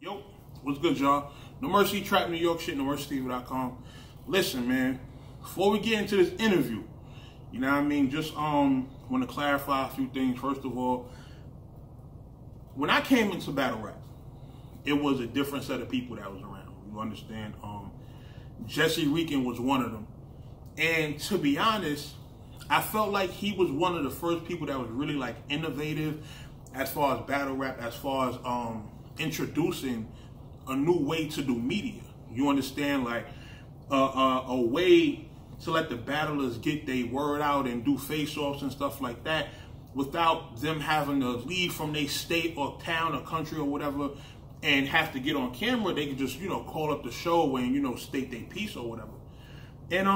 Yo, what's good, y'all? No Mercy, Trap New York shit, NoMercyTV.com. Listen, man, before we get into this interview, you know what I mean? Just want to clarify a few things. First of all, when I came into battle rap, it was a different set of people that was around. You understand? Jesserican was one of them. And to be honest, I felt like he was one of the first people that was really like innovative as far as battle rap, as far as introducing a new way to do media. You understand? Like a way to let the battlers get their word out and do face-offs and stuff like that without them having to leave from their state or town or country or whatever and have to get on camera. They could just, you know, call up the show and, you know, state their piece or whatever. And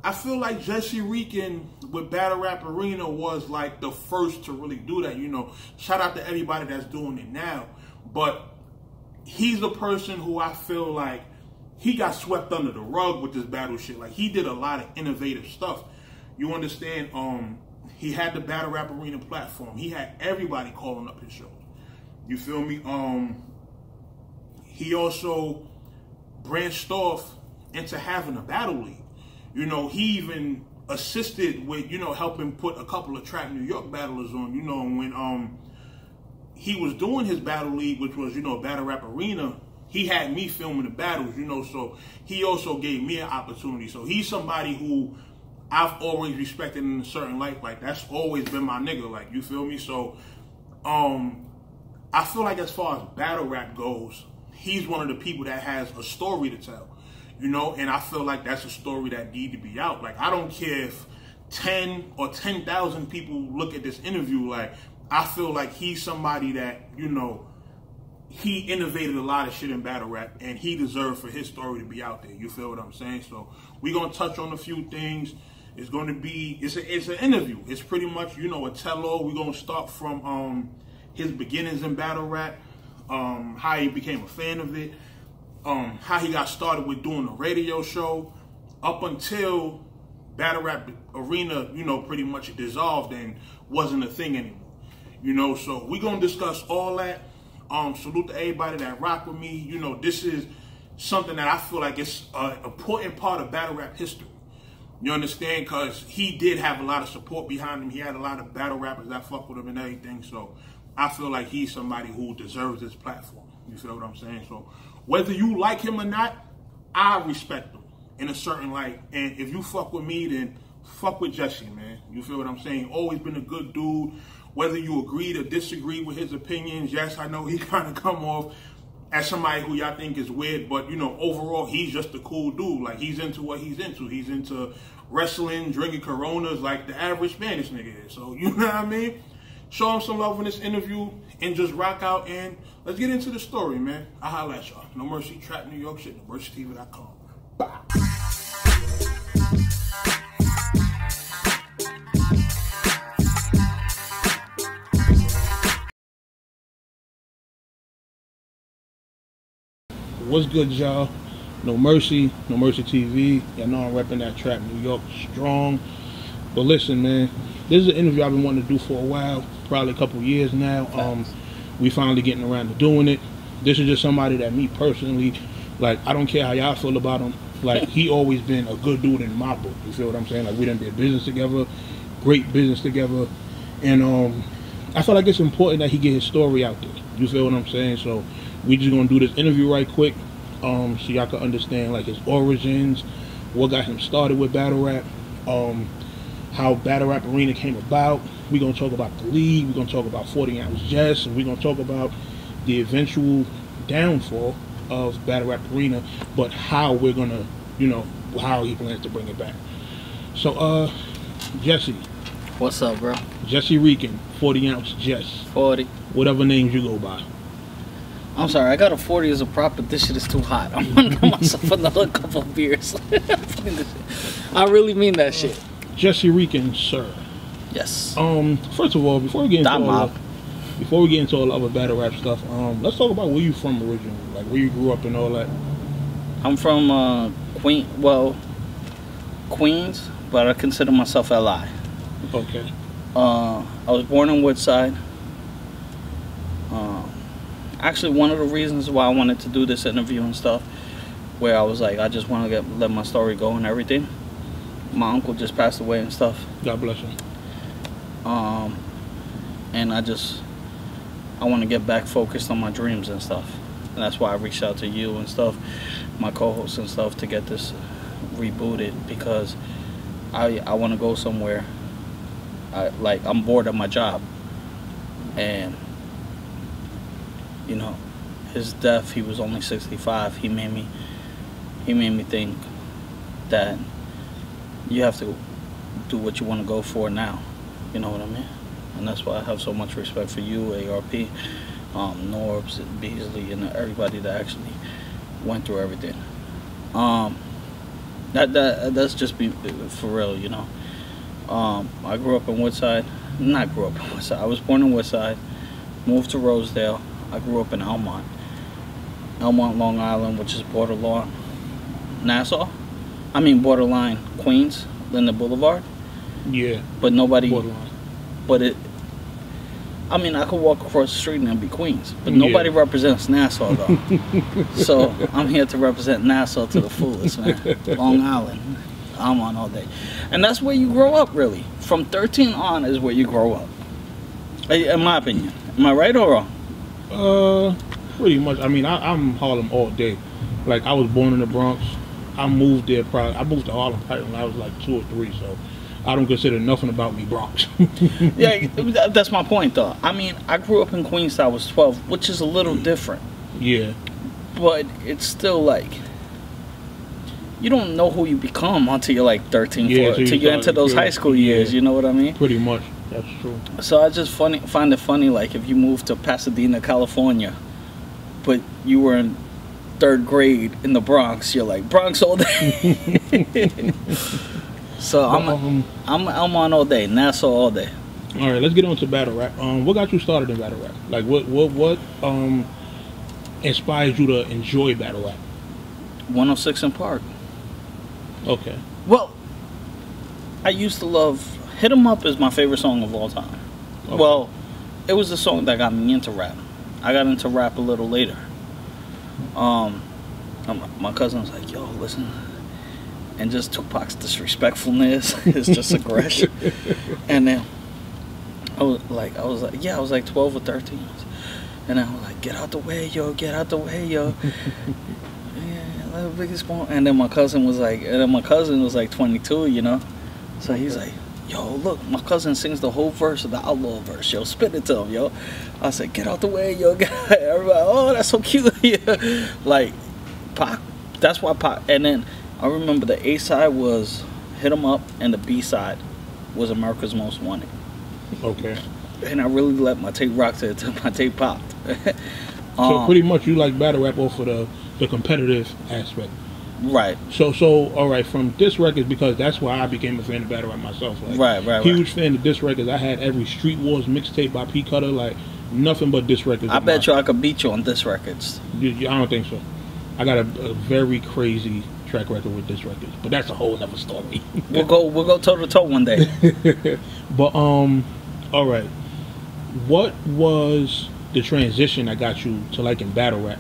I feel like Jesserican with Battle Rap Arena was like the first to really do that. You know, shout out to everybody that's doing it now. But he's the person who I feel like he got swept under the rug with this battle shit. Like, he did a lot of innovative stuff. You understand? He had the Battle Rap Arena platform. He had everybody calling up his shows. You feel me? He also branched off into having a battle league. You know, he even assisted with, you know, helping put a couple of Trap New York battlers on. You know, when he was doing his battle league, which was, you know, Battle Rap Arena, he had me filming the battles, you know, so he also gave me an opportunity. So he's somebody who I've always respected in a certain light. Like, that's always been my nigga, like, you feel me? So I feel like as far as battle rap goes, he's one of the people that has a story to tell. You know, and I feel like that's a story that need to be out. Like, I don't care if 10 or 10,000 people look at this interview. Like, I feel like he's somebody that, you know, he innovated a lot of shit in battle rap, and he deserved for his story to be out there. You feel what I'm saying? So we're going to touch on a few things. It's going to be, it's an interview. It's pretty much, you know, a tell-all. We're going to start from his beginnings in battle rap, how he became a fan of it, how he got started with doing a radio show, up until Battle Rap Arena, you know, pretty much dissolved and wasn't a thing anymore. You know, so we're going to discuss all that. Salute to everybody that rock with me. You know, this is something that I feel like it's an important part of battle rap history. You understand? Because he did have a lot of support behind him. He had a lot of battle rappers that fuck with him and everything. So I feel like he's somebody who deserves this platform. You feel what I'm saying? So whether you like him or not, I respect him in a certain light. And if you fuck with me, then fuck with Jesse, man. You feel what I'm saying? Always been a good dude. Whether you agree or disagree with his opinions, yes, I know he kind of come off as somebody who y'all think is weird, but, you know, overall, he's just a cool dude. Like, he's into what he's into. He's into wrestling, drinking Coronas like the average Spanish nigga is. So, you know what I mean? Show him some love in this interview and just rock out, and let's get into the story, man. I'll holla at y'all. No Mercy, Trap New York shit, NoMercyTV.com. Bye. What's good, y'all? No Mercy, No Mercy TV. Y'all know I'm repping that Trap New York strong. But listen, man, this is an interview I've been wanting to do for a while, probably a couple years now. We finally getting around to doing it. This is just somebody that me personally, like, I don't care how y'all feel about him. Like, he always been a good dude in my book. You feel what I'm saying? Like, we done did business together, great business together. And I feel like it's important that he get his story out there. You feel what I'm saying? So we just gonna do this interview right quick, so y'all can understand like his origins, what got him started with battle rap, how Battle Rap Arena came about. We're gonna talk about the league, we're gonna talk about 40-ounce Jess, and we're gonna talk about the eventual downfall of Battle Rap Arena, but how we're gonna, you know, how he plans to bring it back. So Jesse. What's up, bro? Jesserican, 40-ounce Jess. 40. Whatever names you go by. I'm sorry, I got a 40 as a prop, but this shit is too hot. I'm gonna get myself another couple of beers. I really mean that shit. Jesserican, sir. Yes. First of all, before we get into all the other battle rap stuff, let's talk about where you from originally, like where you grew up and all that. I'm from Queens, but I consider myself LI. Okay. I was born in Woodside. actually one of the reasons why I wanted to do this interview and stuff, where I was like, I just want to let my story go and everything. My uncle just passed away and stuff. God bless him. And I want to get back focused on my dreams and stuff. And that's why I reached out to you and stuff, my co-hosts and stuff, to get this rebooted, because I want to go somewhere. I'm bored of my job. And, you know, his death, he was only 65. He made me think that you have to do what you want to go for now. You know what I mean? And that's why I have so much respect for you, ARP, Norbs, Beasley, and everybody that actually went through everything. That's just be for real, you know. I grew up in Woodside. Not grew up in Woodside. I was born in Woodside, moved to Rosedale. I grew up in Elmont, Long Island, which is borderline Nassau. I mean borderline Queens, Linden Boulevard. Yeah. But nobody. Borderline. But I mean, I could walk across the street and it'd be Queens, but nobody represents Nassau though. So I'm here to represent Nassau to the fullest, man. Long Island, I'm on all day, and that's where you grow up, really. From 13 on is where you grow up, in my opinion. Am I right or wrong? Pretty much. I mean, I'm Harlem all day. Like, I was born in the Bronx. I moved there. I moved to Harlem probably when I was like 2 or 3. So I don't consider nothing about me Bronx. Yeah, that's my point, though. I mean, I grew up in Queens till I was 12, which is a little different. Yeah. But it's still like, you don't know who you become until you're like 13, 14, until you enter those high school years. You know what I mean? Pretty much. That's true. So I just find it funny, like, if you moved to Pasadena, California, but you were in 3rd grade in the Bronx, you're like, Bronx all day. So I'm on all day, Nassau all day. All right, let's get on to battle rap. What got you started in battle rap? Like, what inspired you to enjoy battle rap? 106 in Park. Okay. Well, I used to love "Hit 'Em Up" is my favorite song of all time. Okay. Well, it was the song that got me into rap. I got into rap a little later. My cousin was like, "Yo, listen." And just Tupac's disrespectfulness, his just aggression. And then I was like 12 or 13. And I was like, get out the way, yo, get out the way, yo. Yeah, little biggest one. And then my cousin was like 22, you know. So he's like, yo, look, my cousin sings the whole verse of the Outlaw verse, yo, spit it to him, yo. I said, get out the way, yo. Everybody, oh, that's so cute. Yeah. Like, Pac, that's why Pac. And then I remember the A side was "Hit 'Em Up" and the B side was "America's Most Wanted." Okay. And I really let my tape rock till my tape popped. So pretty much you like battle rap off of the competitive aspect. Right. So all right, from Diss Records, because that's why I became a fan of battle rap myself. Like, right. Huge fan of Diss Records. I had every Street Wars mixtape by P Cutter, like nothing but Diss Records. I bet you I could beat you on Diss Records. I don't think so. I got a very crazy track record with Diss Records, but that's a whole other story. We'll go toe to toe one day. But all right, what was the transition that got you to liking battle rap,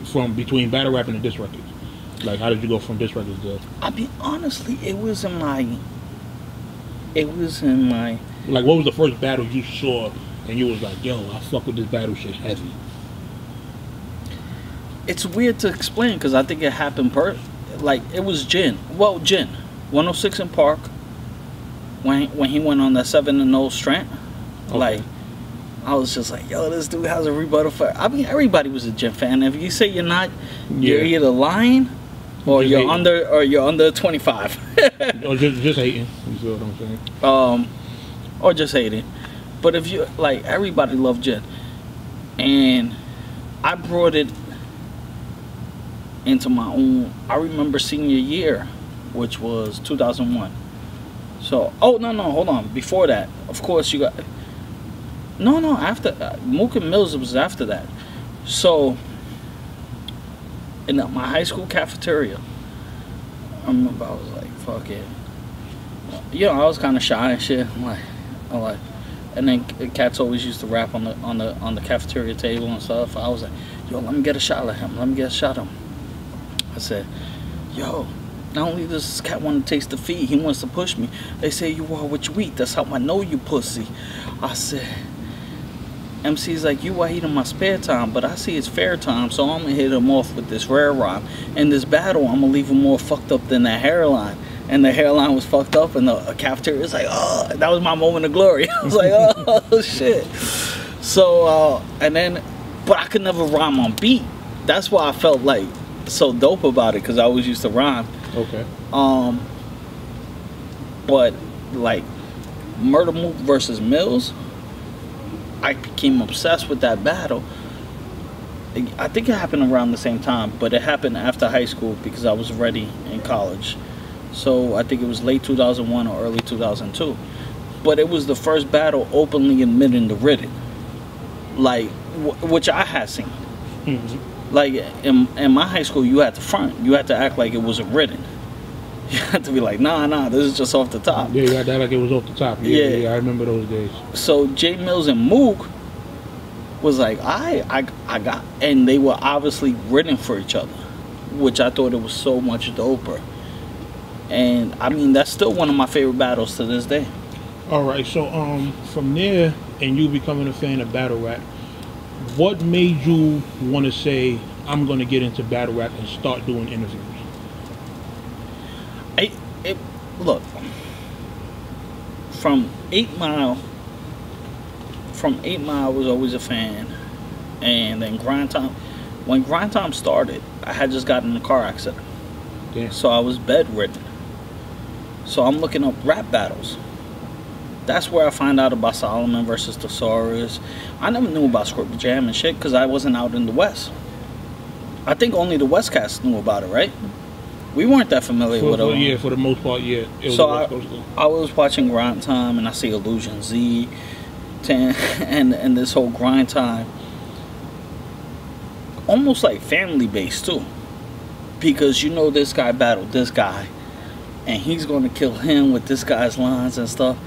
from between battle rap and the Diss Records? Like, how did you go from Diss Records to? I mean, honestly, it was in my. Like, what was the first battle you saw and you was like, yo, I fuck with this battle shit heavy? It's weird to explain because I think it happened like, it was Jin. Well, Jin, 106 in Park, when he went on that 7-0 strand. Okay. Like, I was just like, yo, this dude has a rebuttal for. I mean, everybody was a Jin fan. If you say you're not, you're either lying or you're under 25. Or just hating. You see what I'm saying? Or just hating. But if you like, everybody loved Jin, and I brought it into my own. I remember senior year, which was 2001. So, no, hold on. Before that, of course, you got. No, after Mook and Mills was after that. So, in my high school cafeteria, I remember I was like, fuck it. You know, I was kind of shy and shit. I'm like, And then cats always used to rap on the cafeteria table and stuff. I was like, yo, let me get a shot at him. Let me get a shot at him. I said, yo, not only does this cat want to taste the feed, he wants to push me. They say you are what you eat. That's how I know you pussy. I said, MC's like, you I eat in my spare time, but I see it's fair time, so I'm going to hit him off with this rare rhyme. In this battle, I'm going to leave him more fucked up than that hairline. And the hairline was fucked up, and the cafeteria was like, oh, that was my moment of glory. I was like, oh, shit. So, and then, but I could never rhyme on beat. That's why I felt like so dope about it, because I always used to rhyme. Okay. But, like, Murder Mook versus Mills, I became obsessed with that battle. I think it happened around the same time, but it happened after high school because I was already in college. So I think it was late 2001 or early 2002. But it was the first battle openly admitting the written, like which I had seen. Mm-hmm. Like in my high school, you had to front, you had to act like it wasn't written. You had to be like, nah, this is just off the top. Yeah, you had to act like it was off the top. Yeah, I remember those days. So J Mills and Mook was like, I got, and they were obviously written for each other, which I thought it was so much doper. And I mean, that's still one of my favorite battles to this day. All right, so from there, and you becoming a fan of battle rap, what made you want to say, I'm going to get into battle rap and start doing interviews? Look, from 8 Mile, I was always a fan. And then Grind Time, when Grind Time started, I had just gotten in a car accident. Yeah. So I was bedridden. So I'm looking up rap battles. That's where I find out about Solomon versus Thesaurus. I never knew about Script Jam and shit because I wasn't out in the West. I think only the West cast knew about it, right? We weren't that familiar with it. Yeah, for the most part, yeah. So I was watching Grind Time and I see Illusion Z and this whole Grind Time. Almost like family based too. Because you know this guy battled this guy. And he's going to kill him with this guy's lines and stuff.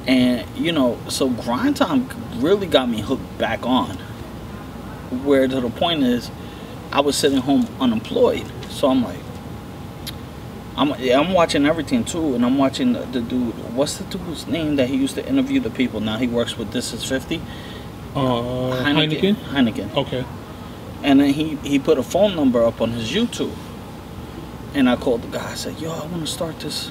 And, you know, so Grind Time really got me hooked back on. Where to the point is, I was sitting home unemployed. So I'm like, I'm watching everything too. And I'm watching the dude, what's the dude's name that he used to interview the people? Now he works with This Is 50. Heineken. Okay. And then he put a phone number up on his YouTube. And I called the guy. I said, yo, I want to start this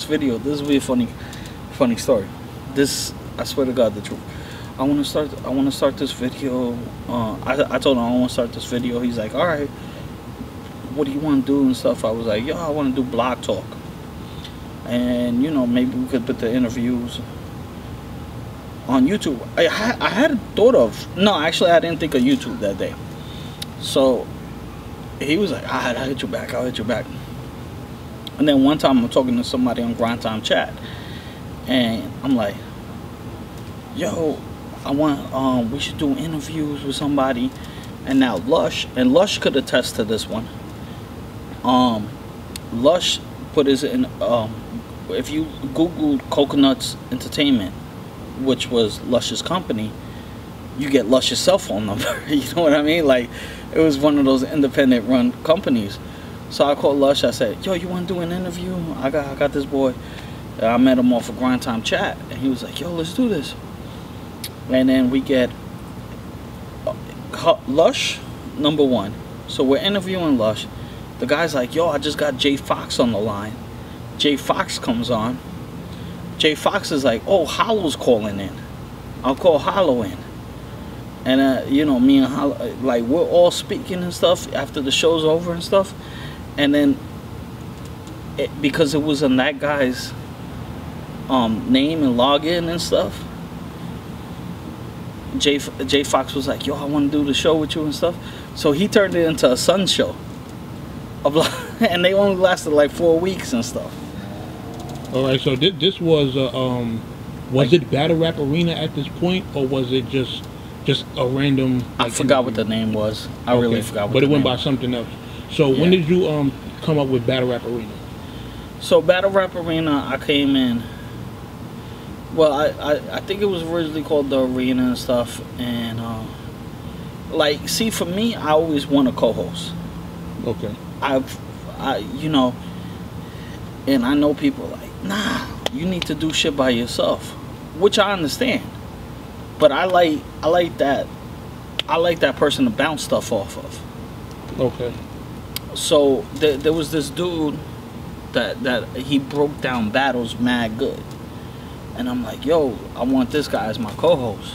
video. This will be a funny story. This, I swear to God, the truth. I want to start this video. I told him I want to start this video. He's like, all right, what do you want to do and stuff? I was like, yo, I want to do blog talk. And, you know, maybe we could put the interviews on YouTube. I had thought of, no, actually, I didn't think of YouTube that day. So he was like, all right, I'll hit you back. And then one time I'm talking to somebody on Grind Time chat. And I'm like, yo, I want, we should do interviews with somebody. And now Lush could attest to this one. Lush put his in, if you Googled Coconuts Entertainment, which was Lush's company, you get Lush's cell phone number. You know what I mean? Like, it was one of those independent run companies. So I called Lush. I said, yo, you want to do an interview? I got this boy. I met him off a Grind Time chat. And he was like, yo, let's do this. And then we get Lush, number one. So we're interviewing Lush. The guy's like, yo, I just got Jay Fox on the line. Jay Fox comes on. Jay Fox is like, oh, Hollow's calling in. I'll call Hollow in. And, you know, me and Hollow, like, we're all speaking and stuff after the show's over and stuff. And then, because it was in that guy's name and login and stuff, Jay Fox was like, yo, I want to do the show with you and stuff. So he turned it into a Sun show. And they only lasted like 4 weeks and stuff. All right, so this was it Battle Rap Arena at this point, or was it just a random? I forgot what the name was. I really forgot. But it went by something else. So when did you come up with Battle Rap Arena? So Battle Rap Arena, I came in Well, I think it was originally called the Arena and stuff, and like, see, for me, I always want a co-host. Okay. You know, and I know people like, nah, you need to do shit by yourself, which I understand, but I like that person to bounce stuff off of. Okay. So there was this dude that he broke down battles mad good. And I'm like, yo, I want this guy as my co-host.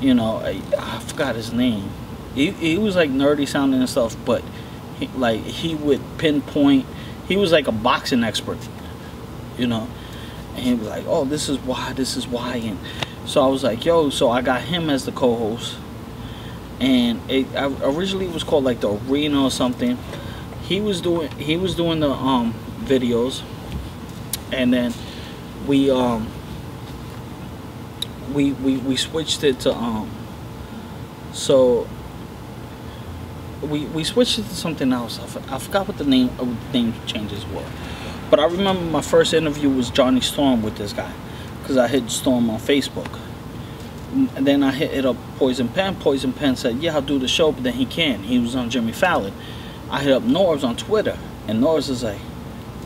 You know, I forgot his name. He was like nerdy sounding and stuff, but he would pinpoint. He was like a boxing expert, you know. And he was like, oh, this is why. And so I was like, yo, so I got him as the co-host. And originally it was called like the Arena or something. He was doing the videos, and then we switched it to so we switched it to something else. I forgot what the name changes were, but I remember my first interview was Johnny Storm with this guy, because I hit Storm on Facebook, and then I hit up Poison Pen. Poison Pen said, yeah, I'll do the show, but then he was on Jimmy Fallon. I hit up Norbs on Twitter, and Norbs is like,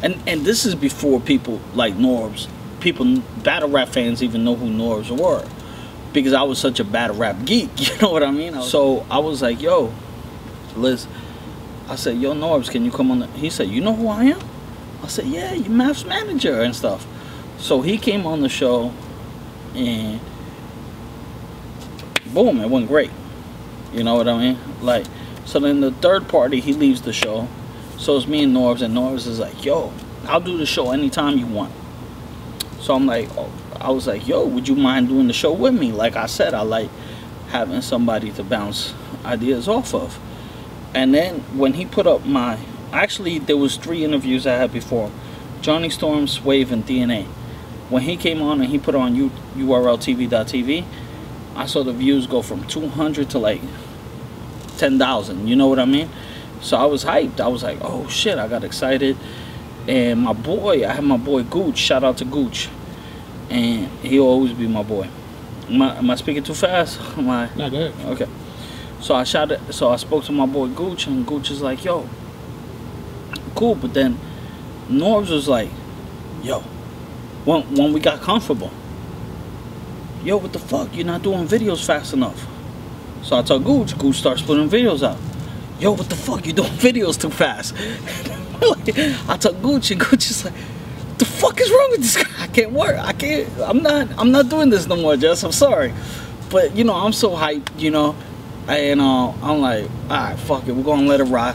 and this is before people like Norbs, battle rap fans even know who Norbs were, because I was such a battle rap geek, you know what I mean? So I was like, yo, Liz, I said, yo, Norbs, can you come on? He said, you know who I am? I said, yeah, you're Math's manager and stuff. So he came on the show, and boom, it went great. You know what I mean? Like, so then the third party, he leaves the show. So it's me and Norbs is like, yo, I'll do the show anytime you want. So I'm like, I was like, yo, would you mind doing the show with me? Like I said, I like having somebody to bounce ideas off of. And then when he put up actually there was 3 interviews I had before: Johnny Storm, Swave, and DNA. When he came on and he put on URLTV.tv, I saw the views go from 200 to like 10,000. You know what I mean? So I was hyped. I was like, oh shit, I got excited. And I had my boy Gooch. Shout out to Gooch. And he'll always be my boy. Am I speaking too fast? Not good. Okay. So I spoke to my boy Gooch, and Gooch is like, yo, cool. But then Norbs was like, yo, when we got comfortable, yo, what the fuck? You're not doing videos fast enough. So I told Gooch starts putting videos out. Yo, what the fuck? You doing videos too fast. I told Gooch, and Gooch is like, the fuck is wrong with this guy? I can't work. I'm not doing this no more, Jess. I'm sorry. But, you know, I'm so hyped, you know. And I'm like, alright, fuck it. We're gonna let it rock.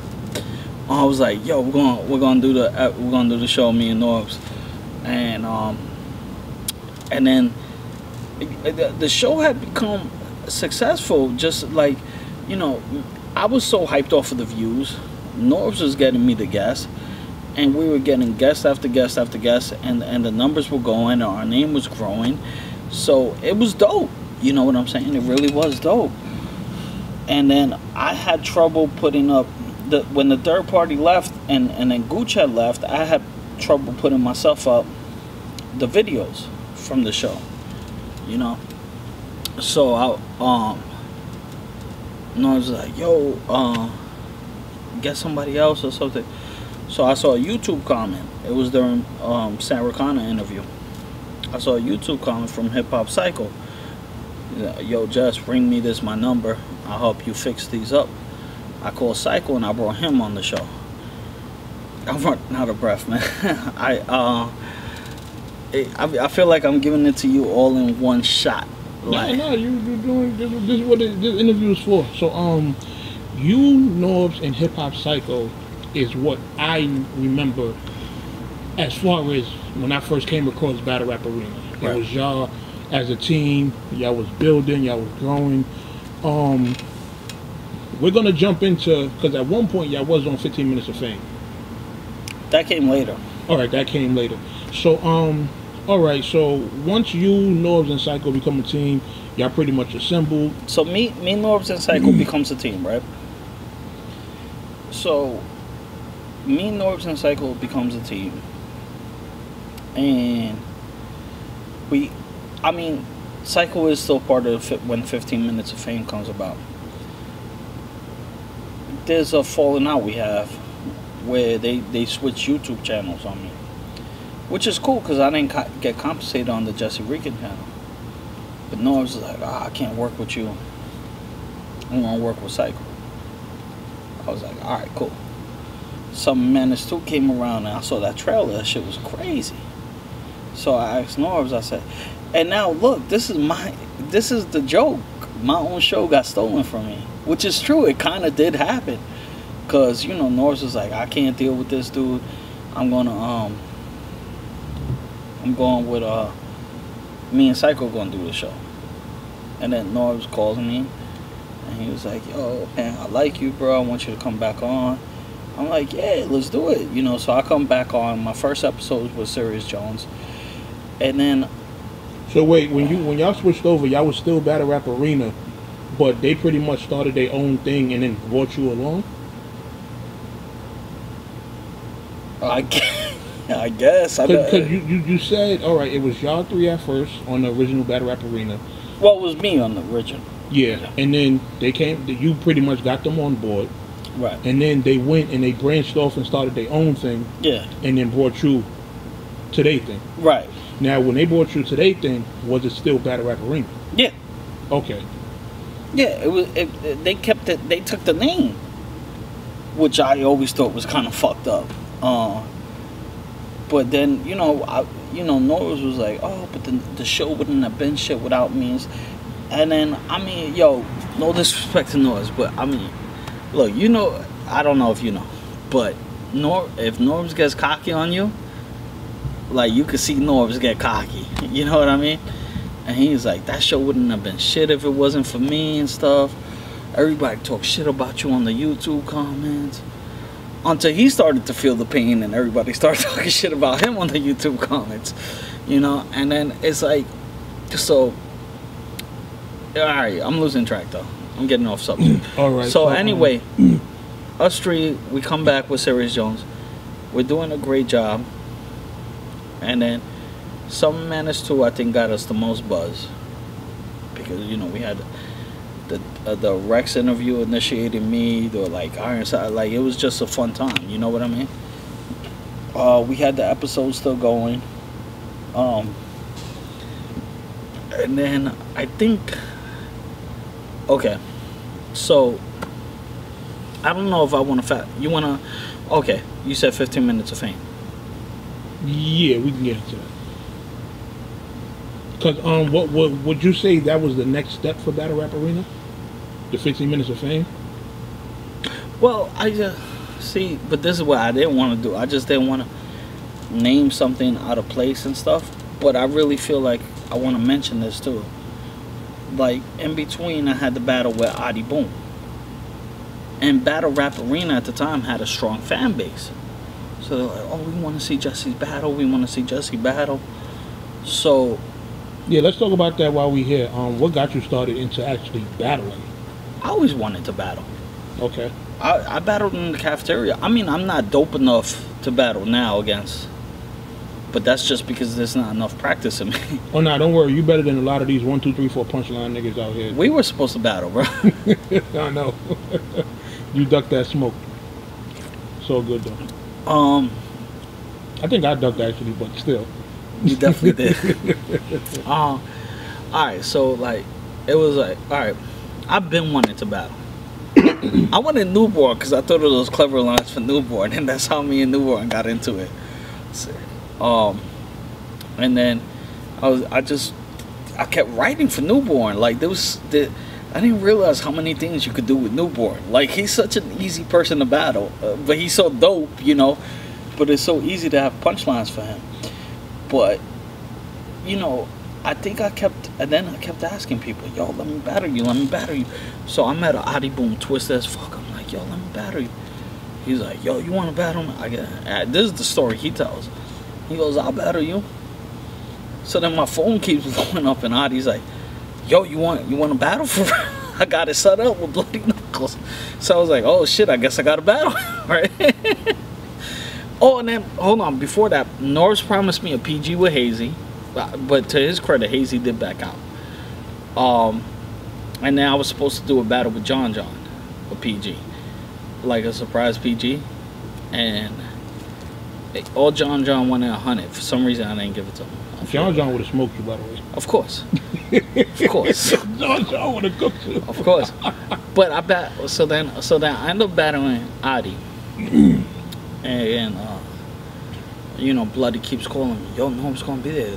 I was like, yo, we're gonna do the show, me and Norbs. And then the show had become successful, just like, you know, I was so hyped off of the views. Norbs was getting me the guests, and we were getting guest after guest after guest, and the numbers were going, and our name was growing. So it was dope. You know what I'm saying? It really was dope. And then I had trouble putting up when the third party left, and then Gooch had left. I had trouble putting myself up the videos from the show. You know. So I was like, yo, get somebody else or something. So I saw a YouTube comment. It was during Sarah Connor interview. I saw a YouTube comment from Hip Hop Cycle. Yo, just ring me, this my number. I'll help you fix these up. I called Cycle and I brought him on the show. I'm running out of breath, man. I feel like I'm giving it to you all in one shot. Like, no, you're doing this is what this interview is for. So you, Norbs, and Hip Hop Psycho is what I remember as far as when I first came across Battle Rap Arena. It right. was y'all as a team, y'all was building, y'all was growing. We're gonna jump into, because at one point y'all was on 15 Minutes of Fame. That came later. Alright, that came later. So alright, so once you, Norbs, and Psycho become a team, y'all pretty much assembled. So me, Norbs, and Psycho becomes a team, right? So me, Norbs, and Psycho becomes a team, and I mean, Psycho is still part of when 15 Minutes of Fame comes about. There's a falling out we have where they switch YouTube channels on me, which is cool because I didn't get compensated on the Jesserican channel. But no, I was like, I can't work with you. I want to work with Psycho. I was like, all right, cool. Some Menace 2 came around and I saw that trailer. That shit was crazy. So I asked Norbs, I said, and now look, this is the joke. My own show got stolen from me. Which is true, it kind of did happen. Because, you know, Norbs was like, I can't deal with this dude. I'm going with, me and Psycho going to do the show. And then Norbs calls me. And he was like, yo, man, I like you, bro. I want you to come back on. I'm like, yeah, let's do it. You know, so I come back on. My first episode was Serious Jones. And then... So wait, when y'all switched over, y'all was still Battle Rap Arena, but they pretty much started their own thing and then brought you along? I guess. Because you said, all right, it was y'all three at first on the original Battle Rap Arena. Well, it was me on the original. Yeah, and then they came, you pretty much got them on board. Right. And then they went and they branched off and started their own thing. Yeah. And then brought you to their thing. Right. Now, when they brought you to their thing, was it still Battle Rap Arena? Yeah. Okay. Yeah, it was. They kept it. They took the name, which I always thought was kind of fucked up. But then Norbs was like, oh, but the show wouldn't have been shit without me. And then I mean, yo, no disrespect to Norbs, but I mean, look, you know, I don't know if you know, but if Norbs gets cocky on you, like you could see Norbs get cocky. You know what I mean? And he's like, that show wouldn't have been shit if it wasn't for me and stuff. Everybody talk shit about you on the YouTube comments. Until he started to feel the pain and everybody started talking shit about him on the YouTube comments. You know? And then it's like, so, alright, I'm losing track though. I'm getting off subject. Alright. So anyway, us three, we come back with Serious Jones. We're doing a great job. And then Some Menace 2, I think, got us the most buzz. Because, you know, we had the Rex interview initiated me, or like Ironside, like it was just a fun time, you know what I mean? We had the episode still going. And then I think, okay, so I don't know if I want to okay, you said 15 Minutes of Fame. Yeah, we can get into that. Because what would you say that was the next step for Battle Rap Arena? The 15 Minutes of Fame? Well, I just see, but this is what I didn't want to do. I just didn't want to name something out of place and stuff. But I really feel like I want to mention this too. Like in between, I had the battle with Adi Boom, and Battle Rap Arena at the time had a strong fan base. So they're like, oh, we want to see Jesse's battle. We want to see Jesse battle. So yeah, let's talk about that while we're here. What got you started into actually battling? I always wanted to battle. Okay. I battled in the cafeteria. I mean, I'm not dope enough to battle now against, but that's just because there's not enough practice in me. Oh, no, don't worry. You better than a lot of these 1, 2, 3, 4 punchline niggas out here. We were supposed to battle, bro. I know. You ducked that smoke. So good, though. I think I ducked, actually, but still. You definitely did. Alright, so, like, it was like, alright, I've been wanting to battle. I wanted Newborn because I thought it was clever lines for Newborn, and that's how me and Newborn got into it. And then I kept writing for Newborn. Like I didn't realize how many things you could do with Newborn. Like he's such an easy person to battle, but he's so dope, you know. But it's so easy to have punchlines for him. But you know, I think I kept asking people, yo, let me battle you, let me battle you. So I met a Adi Boom twisted as fuck. I'm like, yo, let me battle you. He's like, yo, you want to battle me? This is the story he tells. He goes, I'll battle you. So then my phone keeps blowing up and Adi's like, yo, you want to battle for real? I got it set up with bloody knuckles. So I was like, oh shit, I guess I got to battle, right? Oh, and then, hold on, before that, Norris promised me a PG with Hazy. but to his credit, Hazy did back out. And then I was supposed to do a battle with John, a PG, like a surprise PG, and all John wanted 100. For some reason, I didn't give it to him. John would have smoked you, by the way. Of course. Of course. John would have cooked you. Of course. But so then I ended up battling Adi. And you know, Bloody keeps calling me, yo, Norm's gonna be there.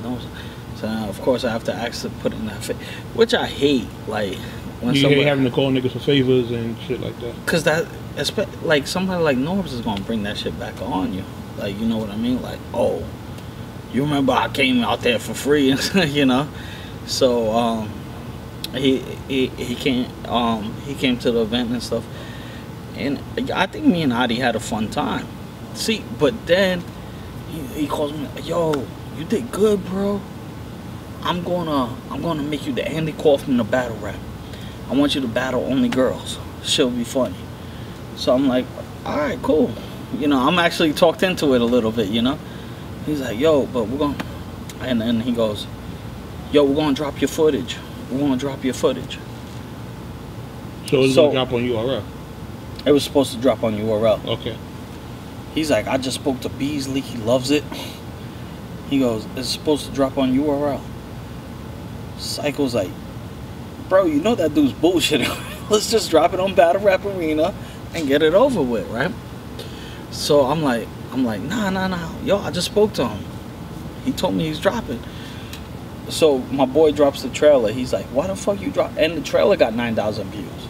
So of course I have to ask to put in that fit, which I hate. Like when you hate having to call niggas for favors and shit like that. Cause that, like somebody like Norbs is gonna bring that shit back on you. Like, you know what I mean? Like, oh, you remember I came out there for free, you know? So he came to the event and stuff, and I think me and Adi had a fun time. See, but then he calls me, yo, you did good, bro. I'm gonna make you the Andy Kaufman of battle rap. I want you to battle only girls. She'll be funny. So I'm like, all right, cool. You know, I'm actually talked into it a little bit, you know. He's like, yo, but we're gonna, and then he goes, yo, we're gonna drop your footage. We're gonna drop your footage. So it's gonna drop on URL? It was supposed to drop on URL. Okay. He's like, I just spoke to Beasley. He loves it. He goes, it's supposed to drop on URL. Psycho's like, bro, you know that dude's bullshit. Let's just drop it on Battle Rap Arena and get it over with, right? So I'm like, nah. Yo, I just spoke to him. He told me he's dropping. So my boy drops the trailer. He's like, why the fuck you drop? And the trailer got 9,000 views.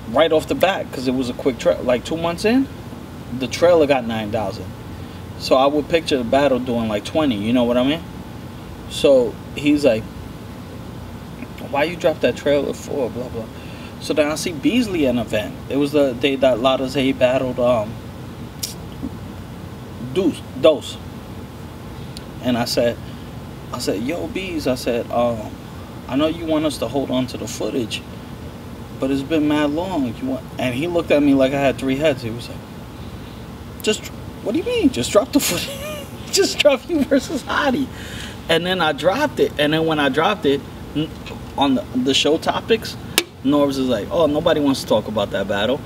Right off the bat, because it was a quick trailer. Like 2 months in, the trailer got 9,000. So I would picture the battle doing like 20, you know what I mean? So he's like, why you drop that trailer for, blah, blah. So then I see Beasley at an event. It was the day that Lada Zay battled Dose. And I said, yo, Bees, I said, I know you want us to hold on to the footage, but it's been mad long. And he looked at me like I had 3 heads. He was like, what do you mean? Just drop the footage. Just drop you versus Hottie. And then I dropped it. And then when I dropped it, on the show topics, Norbs is like, oh, nobody wants to talk about that battle.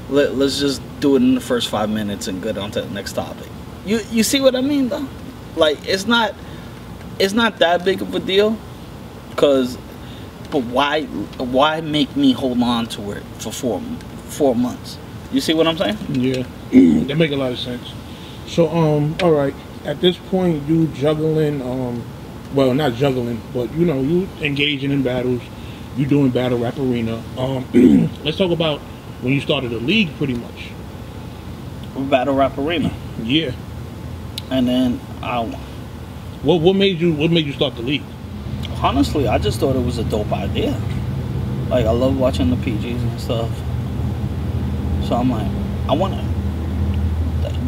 Let's just do it in the first 5 minutes and get on to the next topic. You see what I mean, though? Like, it's not that big of a deal. But why make me hold on to it for 4 months? You see what I'm saying? Yeah, that make a lot of sense. So, all right. At this point, you juggling, well, not juggling, but, you know, you engaging in battles. You doing Battle Rap Arena. Let's talk about when you started the league, pretty much. Battle Rap Arena. Yeah. And then, what made you start the league? Honestly, I just thought it was a dope idea. Like, I love watching the PGs and stuff. So I'm like,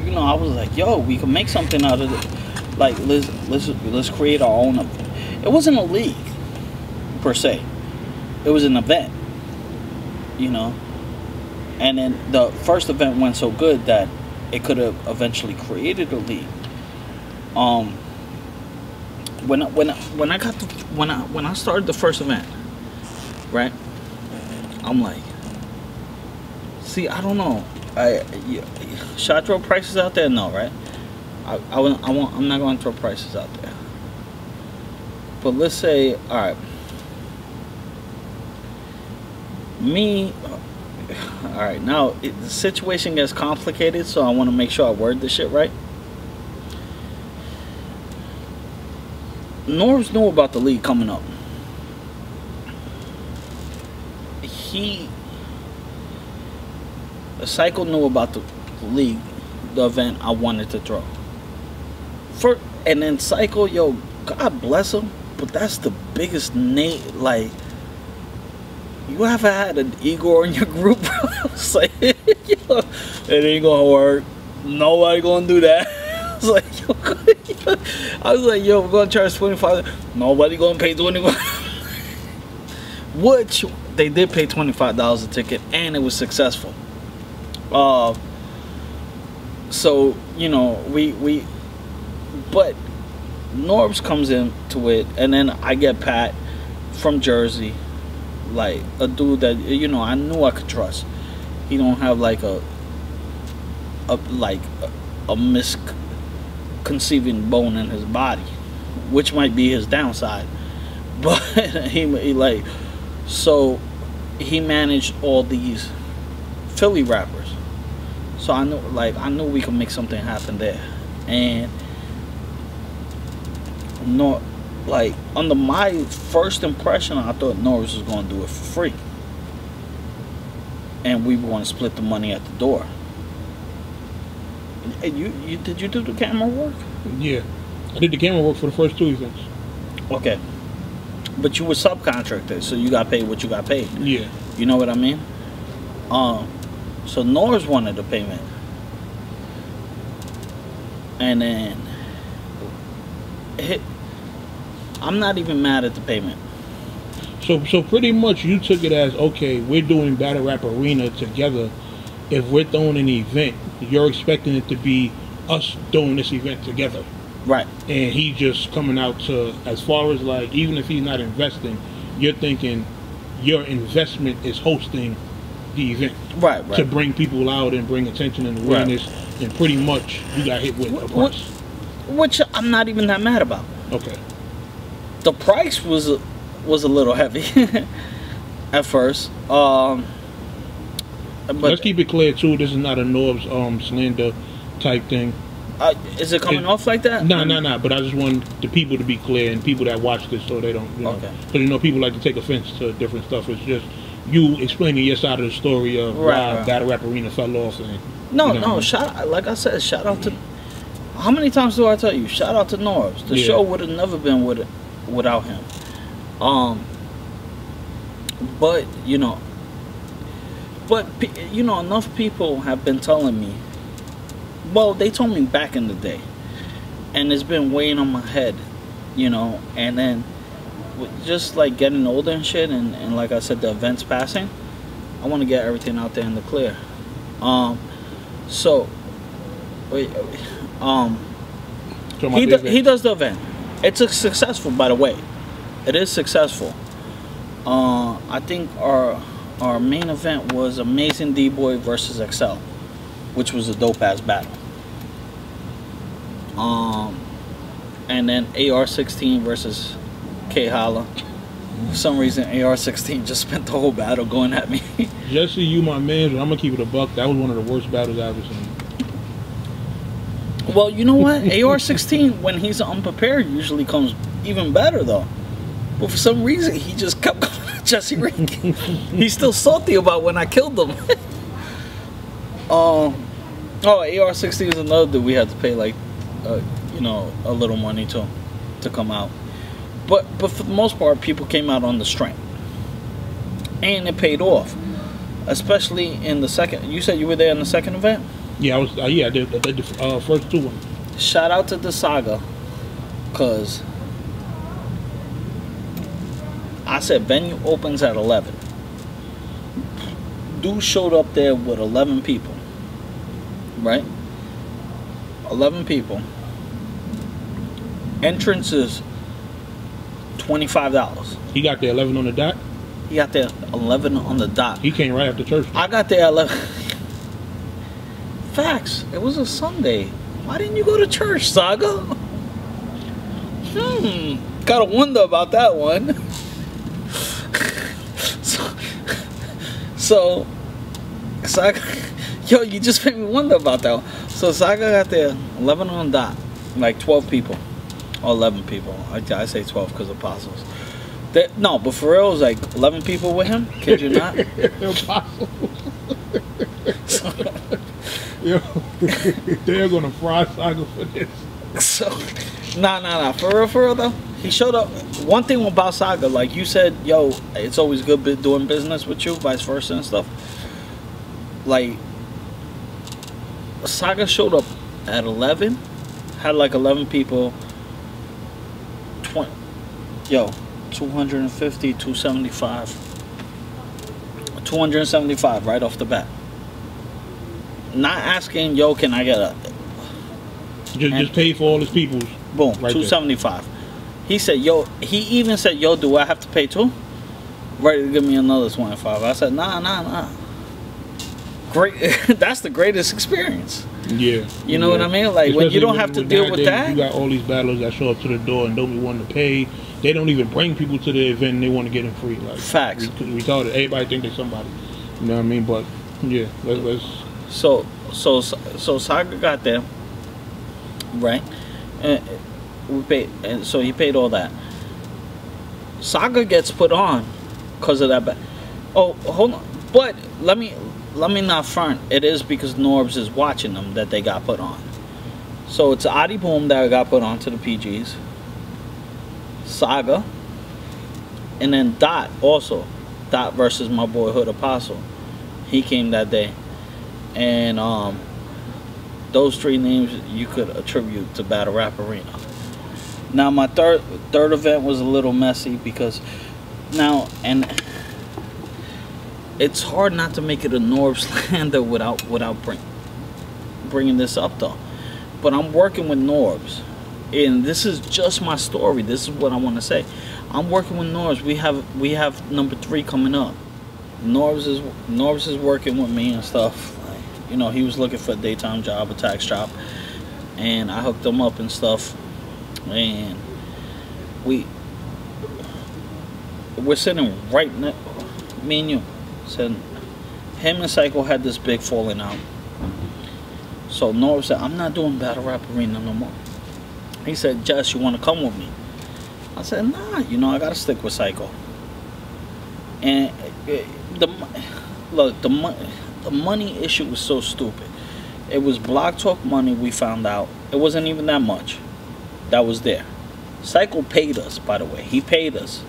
you know, I was like, yo, we can make something out of it. Like, let's create our own. It wasn't a league per se. It was an event, you know. And then the first event went so good that it could have eventually created a league. When I started the first event, right? I'm like, see, I don't know. Should I throw prices out there? No, right? I'm not going to throw prices out there. But let's say, all right, all right, now the situation gets complicated, so I want to make sure I word this shit right. Norbs knew about the league coming up. Psycho knew about the league, the event I wanted to throw. And then Psycho, yo, God bless him, but that's the biggest name. Like, you ever had an Igor in your group, bro? I was like, yo, it ain't gonna work. Nobody gonna do that. I was like, yo, we're gonna charge $25. Nobody gonna pay $25. Which they did pay $25 a ticket, and it was successful. So, you know, but Norbs comes into it, and then I get Pat from Jersey, like a dude that I knew I could trust. He don't have like a misconceiving bone in his body, which might be his downside. But he managed all these Philly rappers, so I knew we could make something happen there. And under my first impression, I thought Norris was going to do it for free, and we were going to split the money at the door. Did you do the camera work? Yeah, I did the camera work for the first 2 events. Okay, but you were subcontracted, so you got paid what you got paid. Yeah, you know what I mean. So Norris wanted the payment, and then I'm not even mad at the payment. So pretty much you took it as, okay, we're doing Battle Rap Arena together. If we're throwing an event, you're expecting it to be us doing this event together. Right. And he just coming out to, as far as like, even if he's not investing, you're thinking your investment is hosting the event. Right. To bring people out and bring attention and awareness. Right. And pretty much you got hit with a price. Which I'm not even that mad about. Okay. The price was a little heavy at first. But let's keep it clear too. This is not a Norbs slander type thing. Is it coming off like that? No. But I just want the people to be clear, and people that watch this so they don't. Okay. Because people like to take offense to different stuff. It's just you explaining your side of the story of why Battle Rap Arena fell off. And no. Like I said, shout out to. How many times do I tell you? Shout out to Norbs. The show would have never been without him. But enough people have been telling me. Well, they told me back in the day, and it's been weighing on my head, and then just like getting older and shit, and like I said, the events passing, I want to get everything out there in the clear. He does the event. It's successful, by the way. It is successful. I think our main event was Amazing D-Boy versus XL, which was a dope ass battle. And then AR-16 versus K Holla. For some reason, AR-16 just spent the whole battle going at me. Jesse, you my man, but I'm gonna keep it a buck. That was one of the worst battles I've ever seen. Well, you know what? AR-16, when he's unprepared, usually comes even better though. But for some reason, he just kept going at Jesserican. He's still salty about when I killed him. AR-16 is another dude we had to pay like, a little money to come out. But for the most part, people came out on the strength, and it paid off. Especially in the second. You said you were there in the second event? Yeah, I was. I did the first two ones. Shout out to the Saga, cause I said venue opens at 11. Dude showed up there with 11 people. Right? 11 people. Entrance is $25. He got there 11 on the dot? He got there 11 on the dot. He came right after church. I got there 11. Facts. It was a Sunday. Why didn't you go to church, Saga? Gotta wonder about that one. So Saga, yo, you just made me wonder about that one. So Saga got there 11 on the dot, like 12 people, or 11 people. I say 12 because apostles. No, but for real, it was like 11 people with him. Kid you not? Apostles. Yo, they're gonna fry Saga for this. So, nah. For real though, he showed up. One thing about Saga, like you said, yo, it's always good doing business with you, vice versa and stuff. Like, Saga showed up at 11, had like 11 people. 250, 275. 275 right off the bat. Not asking, yo, can I get a... Just pay for all his peoples. Boom, Right $275. He said, yo, he even said, yo, do I have to pay too? Ready to give me another 25. I said, nah. Great. That's the greatest experience. Yeah. You know what I mean? Like, when you don't have to deal with that. You got all these battlers that show up to the door and don't be wanting to pay. They don't even bring people to the event and they want to get them free. Like, facts. Retarded. Everybody think they're somebody. You know what I mean? But, yeah, let's... So Saga got there, right? And we paid, and so he paid all that. Saga gets put on because of that. Oh, hold on. But let me not front. It is because Norbs is watching them that they got put on. So it's Adi Boom that got put on to the PGs. Saga. And then Dot also. Dot versus my boy Hood Apostle. He came that day. And those three names you could attribute to Battle Rap Arena. Now my third event was a little messy because now, and it's hard not to make it a Norbs slander without bringing this up though. But I'm working with Norbs, and this is just my story. This is what I want to say. I'm working with Norbs. We have number 3 coming up. Norbs is working with me and stuff. You know, he was looking for a daytime job, a tax job, and I hooked him up and stuff. And we're sitting right next, me and you. Said him and Psycho had this big falling out. So Norv said, I'm not doing Battle Rap Arena no more. He said, Jess, you want to come with me? I said, nah, you know, I got to stick with Psycho. And the money issue was so stupid. It was Block Talk money, we found out. It wasn't even that much that was there. Psycho paid us, by the way. He paid us.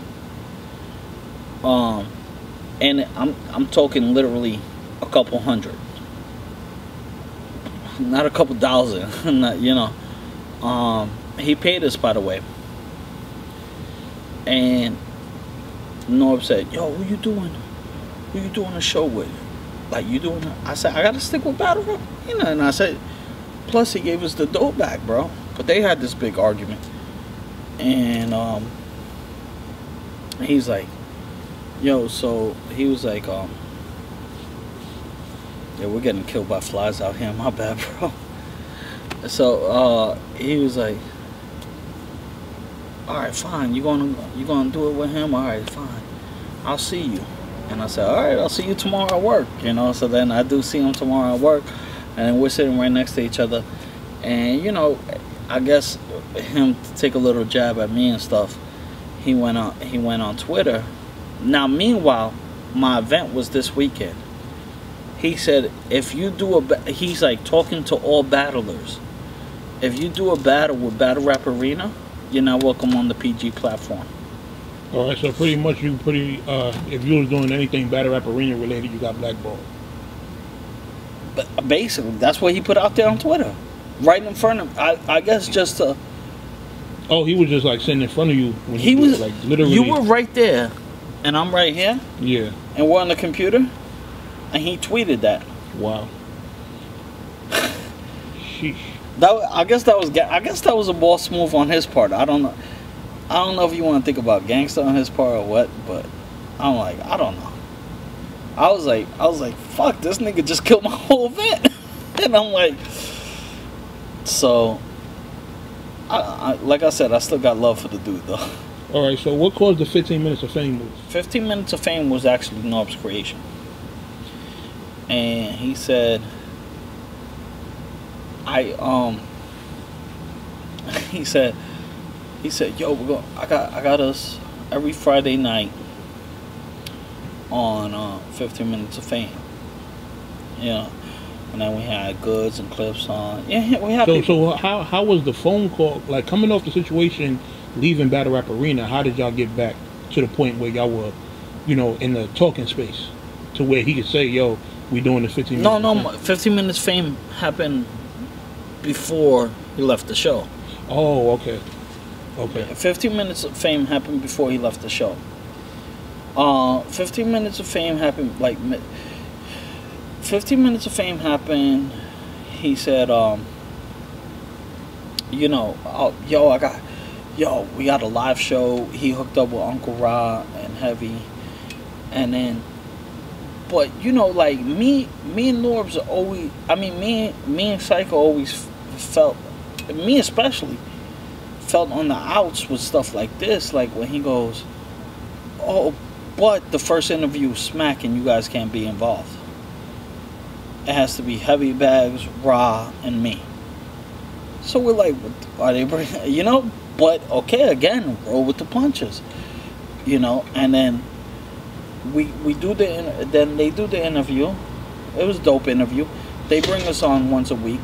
And I'm talking literally a couple hundred. Not a couple thousand. Not, you know. He paid us, by the way. And Norb said, yo, who you doing? Who you doing a show with? Like, you doing that? I said, I gotta stick with Battle Rap. You know, and I said, plus he gave us the dough back, bro. But they had this big argument. And he's like, yo, so he was like, yeah, we're getting killed by flies out here. My bad, bro. So he was like, all right, fine. You gonna do it with him? All right, fine. I'll see you. And I said, all right, I'll see you tomorrow at work. You know, so then I do see him tomorrow at work, and we're sitting right next to each other. And you know, I guess him to take a little jab at me and stuff. He went on Twitter. Now, meanwhile, my event was this weekend. He said, if you do he's like talking to all battlers. If you do a battle with Battle Rap Arena, you're not welcome on the PG platform. All right, so pretty much if you was doing anything Battle Rap Arena related, you got blackballed. But basically, that's what he put out there on Twitter, right in front of him. I guess just to. Oh, he was just like sitting in front of you. When he was like literally. You were right there, and I'm right here. Yeah. And we're on the computer, and he tweeted that. Wow. Sheesh. I guess that was a boss move on his part. I don't know if you want to think about gangster on his part or what, but I don't know. I was like, fuck, this nigga just killed my whole event. And I'm like, so, like I said, I still got love for the dude though. All right, so what caused the 15 minutes of fame move? 15 minutes of fame was actually Norb's creation. And he said, he said, yo, I got us every Friday night on 15 Minutes of Fame. You know, and then we had goods and clips on. Yeah, we had. So how was the phone call, like, coming off the situation, leaving Battle Rap Arena? How did y'all get back to the point where y'all were, you know, in the talking space, to where he could say, yo, we doing the 15 minutes? No, 15 Minutes Fame happened before he left the show. Oh, okay. 15 Minutes of Fame happened before he left the show. 15 Minutes of Fame happened, 15 Minutes of Fame happened, he said, you know, we got a live show. He hooked up with Uncle Ra and Heavy, and then, but you know, like me and Norbs always. I mean, me and Psycho always felt, me especially, felt on the outs with stuff like this. Like when he goes, "Oh, but the first interview is smack, and you guys can't be involved. It has to be Heavy Bags, Ra, and me." So we're like, are they bringing, you know? But okay, again, roll with the punches, you know. And then we do then they do the interview. It was a dope interview. They bring us on once a week.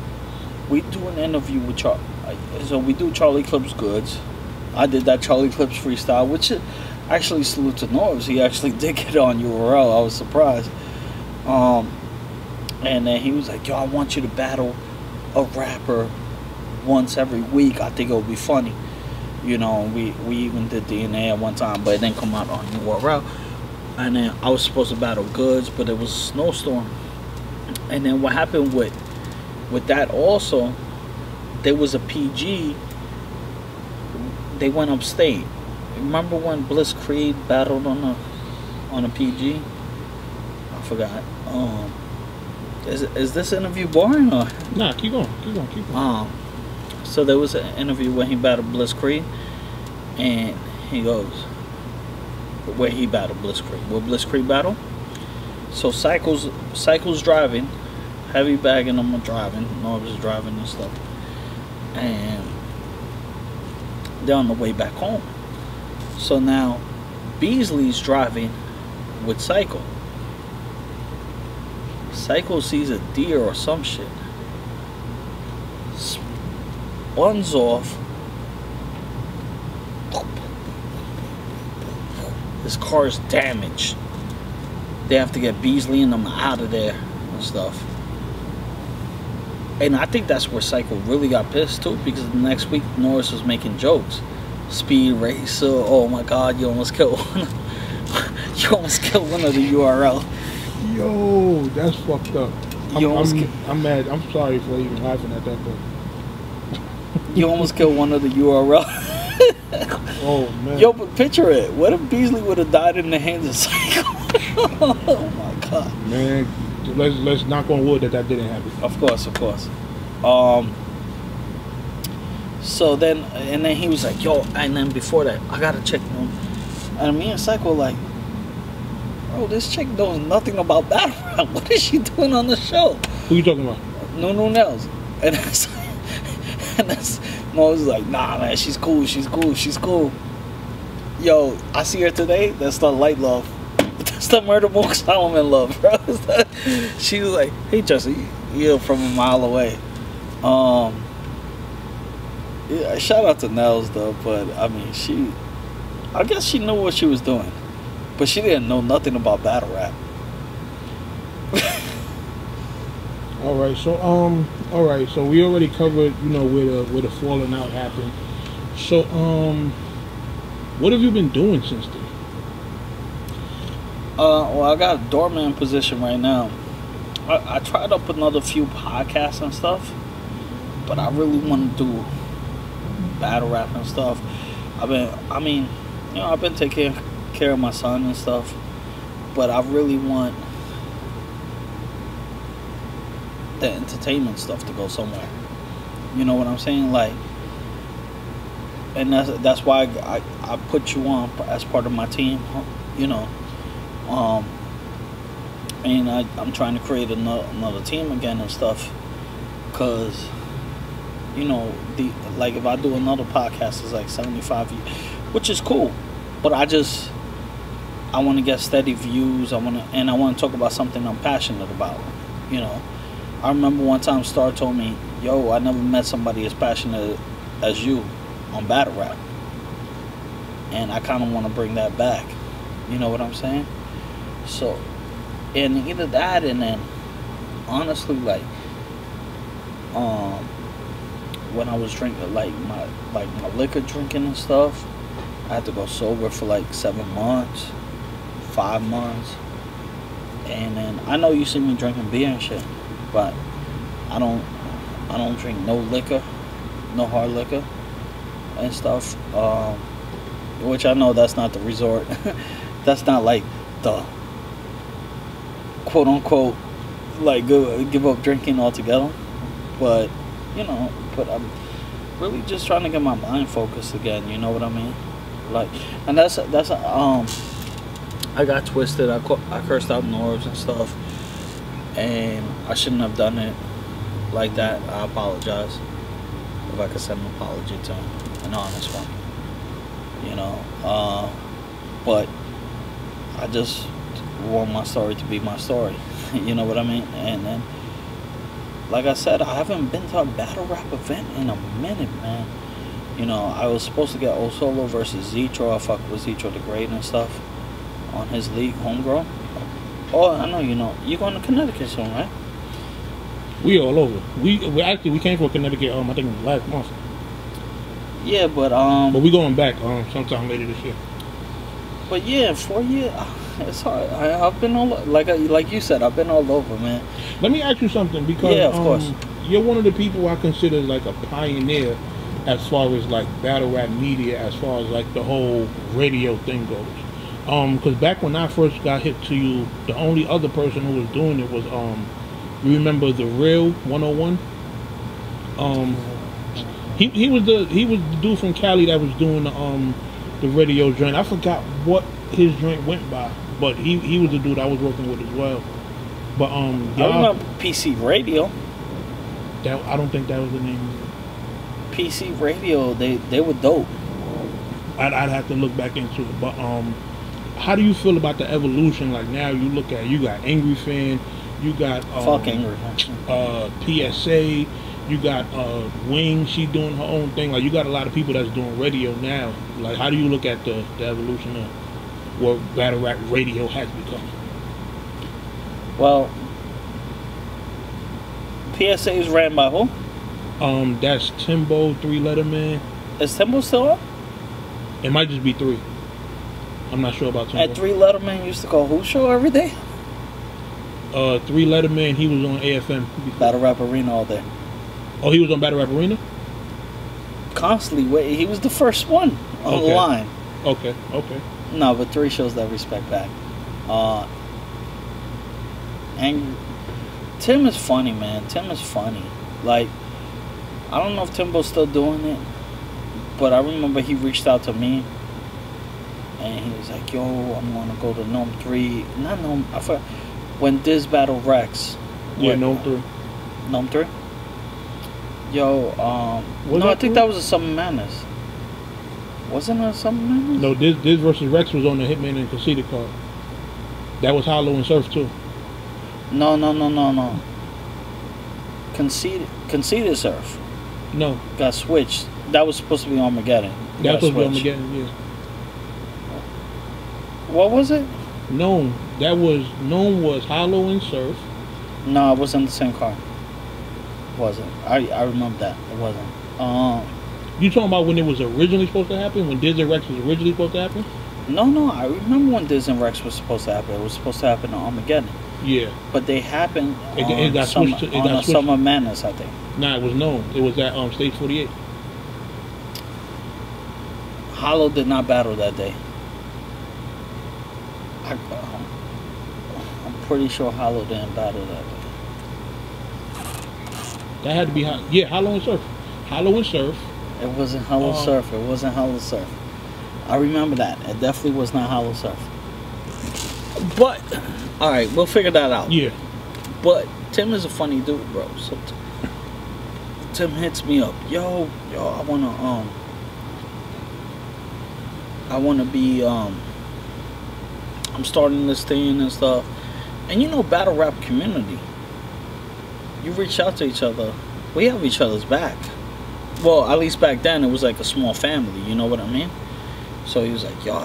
We do an interview with so we do Charlie Clips Goods. I did that Charlie Clips freestyle, which actually salute to Norris. He actually did get on URL. I was surprised. And then he was like, "Yo, I want you to battle a rapper once every week. I think it'll be funny." You know, we even did DNA at one time, but it didn't come out on URL. And then I was supposed to battle Goods, but it was a snowstorm. And then what happened with that also, there was a PG. They went upstate. Remember when Bliss Creed battled on a PG? I forgot. Is this interview boring or? Nah, keep going. So there was an interview when he battled Bliss Creed, and he goes, where he battled Bliss Creed. Will Bliss Creed battle? So Cycle's driving, Heavy Bag and I'm driving, Norbs is driving and stuff, and they're on the way back home. So now Beasley's driving with Cycle. Cycle sees a deer or some shit, runs off. His car is damaged. They have to get Beasley and them out of there and stuff. And I think that's where Cycle really got pissed too, because the next week Norris was making jokes. Speed racer, oh my god, you almost killed one. You almost killed one of the URL. Yo, that's fucked up. I'm mad. I'm sorry for even laughing at that, but you almost killed one of the URL. Oh man. Yo, but picture it. What if Beasley would have died in the hands of Psycho? Oh my god. Man, let's knock on wood that didn't happen. Of course. So then, and then he was like, "Yo," and then before that, I gotta check him. And me and Psycho were like, "Bro, this chick knows nothing about battle rap. What is she doing on the show?" Who you talking about? No Nels. And that's Mo was like, "Nah, man, she's cool. Yo, I see her today. That's the light love. That's the Murder Mook Solomon love, bro." She was like, "Hey, Jesse," from a mile away. Yeah, shout out to Nels though, but I mean, I guess she knew what she was doing, but she didn't know nothing about battle rap. All right, so we already covered, where the falling out happened. So, what have you been doing since then? Well, I got a doorman position right now. I tried up another few podcasts and stuff, but I really want to do battle rap and stuff. I've been taking care of my son and stuff, but I really want the entertainment stuff to go somewhere. You know what I'm saying? Like, and that's why I put you on as part of my team. And I'm trying to create another team again and stuff, because if I do another podcast, it's like 75, which is cool, but I want to get steady views. I want to talk about something I'm passionate about. I remember one time Star told me, "Yo, I never met somebody as passionate as you on battle rap," and I kind of want to bring that back. You know what I'm saying? So, and either that, and then honestly, like, when I was drinking, like my liquor drinking and stuff, I had to go sober for like 7 months, 5 months, and then I know you see me drinking beer and shit, but I don't drink no liquor. no hard liquor and stuff. Which I know that's not the resort. That's not like the quote unquote like give up drinking altogether. But you know, but I'm really just trying to get my mind focused again. You know what I mean? Like, and that's I got twisted. I cursed out Norbs and stuff, and I shouldn't have done it like that. I apologize. If I could send an apology to him, an honest one. You know, but I just want my story to be my story. You know what I mean? And then, like I said, I haven't been to a battle rap event in a minute, man. You know, I was supposed to get O Solo versus Zetro. I fucked with Zetro the Great and stuff on his league, Homegrown. Oh, I know you know. You're going to Connecticut soon, right? We all over. We came from Connecticut. I think last month. Yeah, but we going back sometime later this year. But yeah, 4 years. It's hard. I've been all like you said. I've been all over, man. Let me ask you something, because yeah, of course, you're one of the people I consider like a pioneer as far as like battle rap media, as far as like the whole radio thing goes. Because back when I first got hit to you, the only other person who was doing it was you remember the Real 101? He was the dude from Cali that was doing the radio joint. I forgot what his joint went by, but he was the dude I was working with as well. But I remember PC Radio. I don't think that was the name. PC Radio, they were dope. I'd have to look back into it, but how do you feel about the evolution? Like now you look at, you got Angry Fan, you got fuck Angry PSA, you got Wing, she doing her own thing. Like you got a lot of people that's doing radio now. Like how do you look at the evolution of what battle rap radio has become? Well, PSA is ran by who? That's Timbo, 3-Letter Man. Is Timbo still up? It might just be 3. I'm not sure about Timbo. At 3-Letter Man used to call who show every day? 3-Letter Man, he was on AFM. Battle Rap Arena all day. Oh, he was on Battle Rap Arena? Constantly. He was the first one on the line. Okay. No, but 3 shows that respect back. And Tim is funny, man. Tim is funny. Like, I don't know if Timbo's still doing it, but I remember he reached out to me, and he was like, "Yo, I'm gonna go to Gnome 3. Not Gnome. I forgot when Diz Battle Rex. Yeah, Gnome 3. Gnome 3. Yo, no, I think that was a Summer Madness. Wasn't it a Summer Madness? No, Diz versus Rex was on the Hitman and Conceited card. That was Hollow and Surf too. No. Conceited Surf. No. Got switched. That was supposed to be Armageddon. That was supposed to be Armageddon, yeah. What was it? Gnome was Hollow and Surf. No, it wasn't the same car. It wasn't. I remember that. It wasn't. You talking about when it was originally supposed to happen? When Diz and Rex was originally supposed to happen? No. I remember when Diz and Rex was supposed to happen. It was supposed to happen on Armageddon. Yeah. But they happened It got switched to Summer Madness, I think. Nah, it was Gnome. It was at Stage 48. Hollow did not battle that day. I'm pretty sure Hollow didn't battle that day. That had to be Hollow and Surf. Hollow and Surf. It wasn't Hollow Surf. It wasn't Hollow Surf. I remember that. It definitely was not Hollow Surf. But all right, we'll figure that out. Yeah. But Tim is a funny dude, bro. So Tim hits me up. Yo, I wanna be I'm starting this thing and stuff. And you know, battle rap community. You reach out to each other. We have each other's back. Well, at least back then it was like a small family, you know what I mean? So he was like, yo,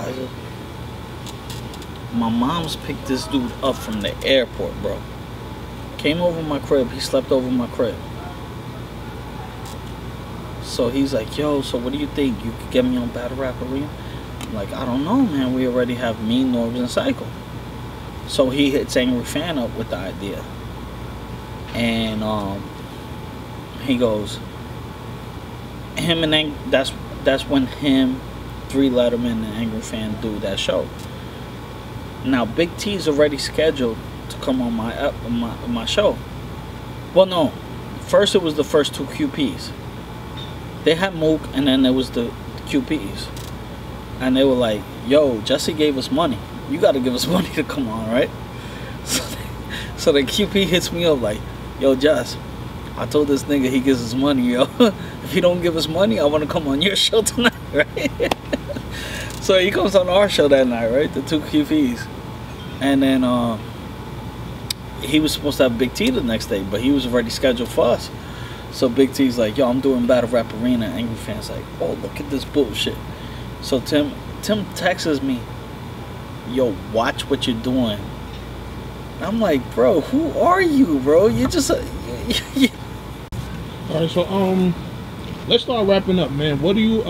my mom's picked this dude up from the airport, bro. Came over my crib. He slept over my crib. So he's like, yo, so what do you think? You could get me on Battle Rap Arena? I'm like, I don't know, man. We already have me, Norbs, and Psycho. So he hits Angry Fan up with the idea. And he goes, him and that's when him, 3 Letterman, and Angry Fan do that show. Now Big T's already scheduled to come on my show. Well, no, first it was the first 2 QPs. They had Mook, and then there was the QPs, and they were like, "Yo, Jesse gave us money. You got to give us money to come on, right?" So the QP hits me up like, "Yo, Jess, I told this nigga he gives us money, yo. If he don't give us money, I want to come on your show tonight, right?" So he comes on our show that night, right? The 2 QPs, and then he was supposed to have Big T the next day, but he was already scheduled for us. So Big T's like, "Yo, I'm doing Battle Rap Arena." Angry Fan's like, "Oh, look at this bullshit." So Tim texts me, "Yo, watch what you're doing." And I'm like, "Bro, who are you, bro? You just..." All right, so let's start wrapping up, man. What do you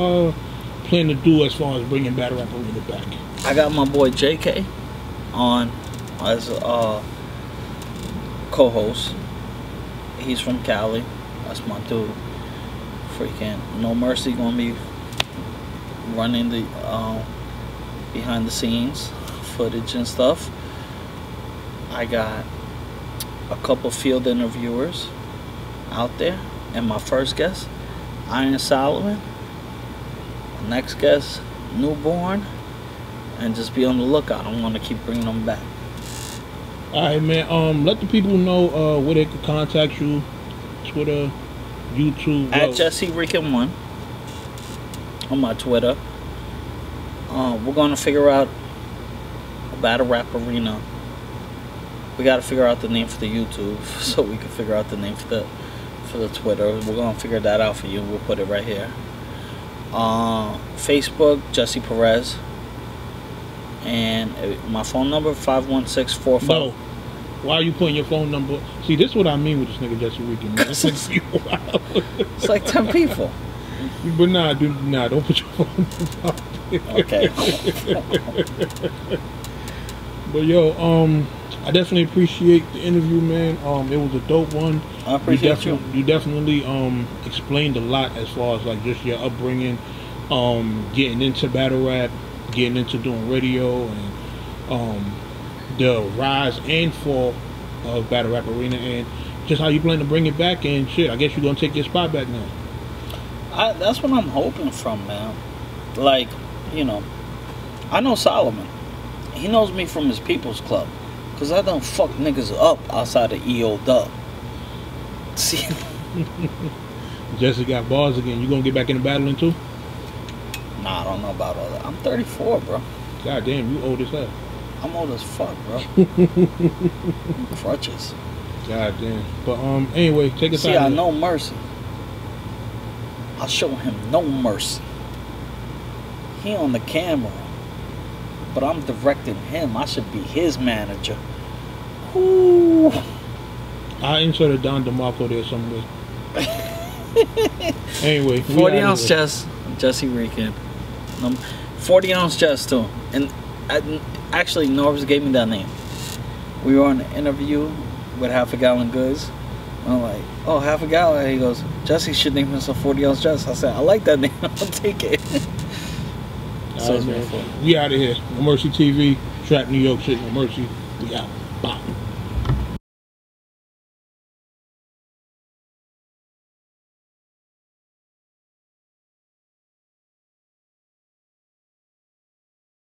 plan to do as far as bringing Battle Rap Arena back? I got my boy JK on as a co-host. He's from Cali. That's my dude. Freaking No Mercy gonna be running the behind the scenes footage and stuff. I got a couple field interviewers out there, and my first guest, Iron Solomon. Next guest, Newborn, and just be on the lookout. I want to keep bringing them back. All right, man. Let the people know where they can contact you. Twitter, YouTube. At Jesserican1 on my Twitter. We're gonna figure out a Battle Rap Arena. We gotta figure out the name for the YouTube so we can figure out the name for the Twitter. We're gonna figure that out for you. We'll put it right here. Facebook, Jesse Perez, and my phone number 51645. No. Why are you putting your phone number? See, this is what I mean with this nigga Jesserican, man. It's like 10 people. But nah, don't put your phone number out there. Okay. But yo, I definitely appreciate the interview, man. It was a dope one. I appreciate you. You definitely explained a lot as far as like just your upbringing, getting into battle rap, getting into doing radio, and the rise and fall of Battle Rap Arena, and just how you plan to bring it back. And shit, I guess you're gonna take your spot back now. That's what I'm hoping from, man. Like, you know, I know Solomon. He knows me from his People's Club, cause I don't fuck niggas up outside of EO Dub. See, Jesse got bars again. You gonna get back into battling too? Nah, I don't know about all that. I'm 34, bro. God damn, you old as hell. I'm old as fuck, bro. Crutches. God damn. But anyway, take us out. See, I know Mercy. I'll show him no mercy. He on the camera, but I'm directing him. I should be his manager. Ooh. I inserted Don DeMarco there somewhere. Anyway, 40 ounce chest, Jesserican. 40 ounce chest too. And actually, Norbs gave me that name. We were on an interview with Half a Gallon Goods. And I'm like, "Oh, Half a Gallon." He goes, "Jesse should name himself 40 ounce chest." I said, "I like that name. I'll take it." So right, we out of here. No Mercy TV, Trap New York shit. No Mercy. We out.